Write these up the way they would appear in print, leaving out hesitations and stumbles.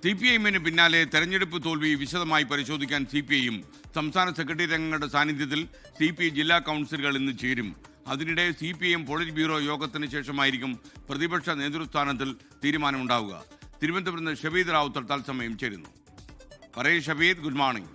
CPIഎമ്മിന് പിന്നാലെ തെരഞ്ഞെടുപ്പ് തോൽവി വിശദമായി പരിശോധിക്കാൻ CPIയും സംസ്ഥാന സെക്രട്ടേറിയറ്റ് അംഗങ്ങളുടെ സാന്നിധ്യത്തിൽ CPI ജില്ലാ കൗൺസിലുകൾ ഇന്ന് ചേരും. അതിനിടെ CPIഎം പോളിറ്റ് ബ്യൂറോ യോഗത്തിന് ശേഷമായിരിക്കും പ്രതിപക്ഷ നേതൃസ്ഥാനത്തിൽ തീരുമാനമുണ്ടാവുക. തിരുവനന്തപുരത്ത് നിന്ന് ഷബീദ് റാവുത്തർ തത്സമയം ചേരുന്നു. പറയൂ ഷബീദ്, ഗുഡ് മോർണിംഗ്.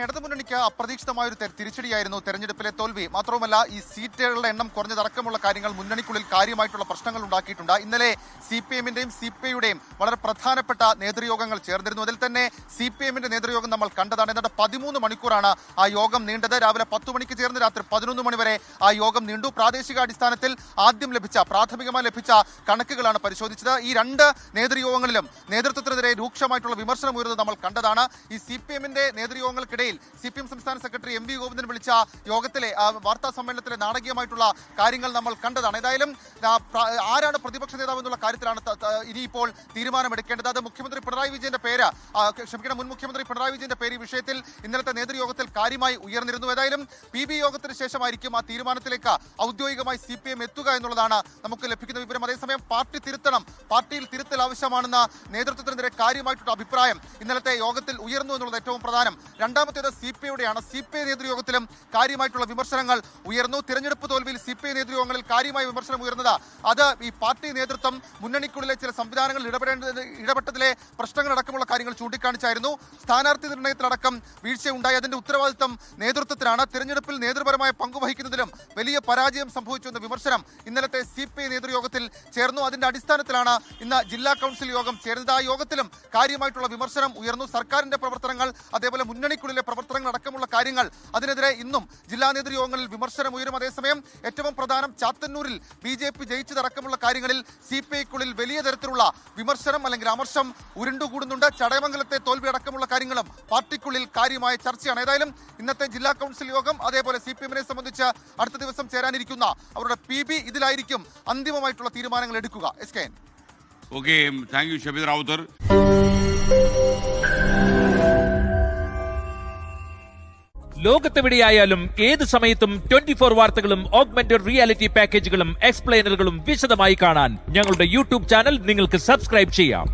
ഇടതു മുന്നണിക്ക് അപ്രതീക്ഷിതമായ ഒരു തിരിച്ചടിയായിരുന്നു തെരഞ്ഞെടുപ്പിലെ തോൽവി. മാത്രവുമല്ല, ഈ സീറ്റുകളുടെ എണ്ണം കുറഞ്ഞതടക്കമുള്ള കാര്യങ്ങൾ മുന്നണിക്കുള്ളിൽ കാര്യമായിട്ടുള്ള പ്രശ്നങ്ങൾ ഉണ്ടാക്കിയിട്ടുണ്ട്. ഇന്നലെ CPIഎമ്മിന്റെയും CPIയുടെയും വളരെ പ്രധാനപ്പെട്ട നേതൃയോഗങ്ങൾ ചേർന്നിരുന്നു. അതിൽ തന്നെ CPIഎമ്മിന്റെ നേതൃയോഗം നമ്മൾ കണ്ടതാണ്. ഏതാണ്ട് 13 മണിക്കൂറാണ് ആ യോഗം നീണ്ടത്. രാവിലെ 10 മണിക്ക് ചേർന്ന് രാത്രി 11 മണി വരെ ആ യോഗം നീണ്ടു. പ്രാദേശികാടിസ്ഥാനത്തിൽ ആദ്യം പ്രാഥമികമായി ലഭിച്ച കണക്കുകളാണ് പരിശോധിച്ചത്. ഈ രണ്ട് നേതൃയോഗങ്ങളിലും നേതൃത്വത്തിനെതിരെ രൂക്ഷമായിട്ടുള്ള വിമർശനം ഉയർന്നത് നമ്മൾ കണ്ടതാണ്. ഈ CPIഎമ്മിന്റെ നേതൃയോഗങ്ങൾക്കിടയിൽ CPIഎം സംസ്ഥാന സെക്രട്ടറി MV ഗോവിന്ദൻ വിളിച്ച യോഗത്തിലെ വാർത്താ സമ്മേളനത്തിലെ നാടകീയമായിട്ടുള്ള കാര്യങ്ങൾ നമ്മൾ കണ്ടതാണ്. ഏതായാലും ആരാണ് പ്രതിപക്ഷ നേതാവ് എന്നുള്ള കാര്യത്തിലാണ് ഇനിയിപ്പോൾ തീരുമാനമെടുക്കേണ്ടത്. അത് മുഖ്യമന്ത്രി പിണറായി വിജയന്റെ പേര് മുൻ മുഖ്യമന്ത്രി പിണറായി വിജയന്റെ പേര് ഈ വിഷയത്തിൽ ഇന്നലത്തെ നേതൃയോഗത്തിൽ കാര്യമായി ഉയർന്നിരുന്നു. ഏതായാലും PB യോഗത്തിന് ശേഷമായിരിക്കും ആ തീരുമാനത്തിലേക്ക് ഔദ്യോഗികമായി CPIഎം എത്തുക എന്നുള്ളതാണ് നമുക്ക് ലഭിക്കുന്ന വിവരം. അതേസമയം പാർട്ടിയിൽ തിരുത്തൽ ആവശ്യമാണെന്ന നേതൃത്വത്തിനെതിരെ കാര്യമായിട്ടുള്ള അഭിപ്രായം ഇന്നലത്തെ യോഗത്തിൽ ഉയർന്നു എന്നുള്ളത് ഏറ്റവും പ്രധാനം. രണ്ടാമത്തേത് CPIയുടെയാണ്. CPI നേതൃയോഗത്തിലും കാര്യമായിട്ടുള്ള വിമർശനങ്ങൾ ഉയർന്നു. തിരഞ്ഞെടുപ്പ് തോൽവിയിൽ CPI നേതൃയോഗങ്ങളിൽ കാര്യമായ വിമർശനം ഉയർന്നത് അത് ഈ പാർട്ടി നേതൃത്വം മുന്നണിക്കുള്ളിലെ ചില സംവിധാനങ്ങളിൽ ഇടപെട്ടതിലെ പ്രശ്നങ്ങളടക്കമുള്ള കാര്യങ്ങൾ ചൂണ്ടിക്കാണിച്ചായിരുന്നു. സ്ഥാനാർത്ഥി നിർണയത്തിലടക്കം വീഴ്ചയുണ്ടായി. അതിന്റെ ഉത്തരവാദിത്തം നേതൃത്വത്തിനാണ്. തിരഞ്ഞെടുപ്പിൽ നേതൃപരമായ പങ്കുവഹിക്കുന്നതിലും വലിയ പരാജയം സംഭവിച്ചു എന്ന വിമർശനം ഇന്നലത്തെ CPI നേതൃയോഗത്തിൽ ചേർന്നു. അതിന്റെ അടിസ്ഥാനത്തിലാണ് ഇന്ന് ജില്ലാ കൗൺസിൽ യോഗം ചേർന്നത്. ആ യോഗത്തിലും കാര്യമായിട്ടുള്ള വിമർശനം ഉയർന്നു. സർക്കാരിന്റെ പ്രവർത്തനങ്ങൾ, അതേപോലെ മുന്നണിക്കുള്ളിലെ പ്രവർത്തനങ്ങൾ അടക്കമുള്ള കാര്യങ്ങൾ, അതിനെതിരെ ഇന്നും ജില്ലാ നേതൃയോഗങ്ങളിൽ വിമർശനം ഉയരും. അതേസമയം ഏറ്റവും പ്രധാനം ചാത്തന്നൂരിൽ BJP ജയിച്ചതടക്കമുള്ള കാര്യങ്ങളിൽ CPIക്കുള്ളിൽ വലിയ തരത്തിലുള്ള വിമർശനം അല്ലെങ്കിൽ അമർഷം ഉരുണ്ടുകൂടുന്നുണ്ട്. ചടയമംഗലത്തെ തോൽവി അടക്കമുള്ള കാര്യങ്ങളും പാർട്ടിക്കുള്ളിൽ കാര്യമായ ചർച്ചയാണ്. ഏതായാലും ഇന്നത്തെ ജില്ലാ കൗൺസിൽ യോഗം, അതേപോലെ CPIഎമ്മിനെ സംബന്ധിച്ച് അടുത്ത ദിവസം ചേരാനിരിക്കുന്ന അവരുടെ PB ഇതിലായിരിക്കും അന്തിമമായിട്ടുള്ള തീരുമാനങ്ങൾ എടുക്കുക. SKN. Okay, thank you Shabeed Rawther. ലോകത്തെവിടെയായാലും ഏത് സമയത്തും 24 വാർത്തകളും ഓഗ്മെന്റഡ് റിയാലിറ്റി പാക്കേജുകളും എക്സ്പ്ലെയിനറുകളും വിശദമായി കാണാൻ ഞങ്ങളുടെ YouTube ചാനൽ നിങ്ങൾക്ക് സബ്സ്ക്രൈബ് ചെയ്യാം.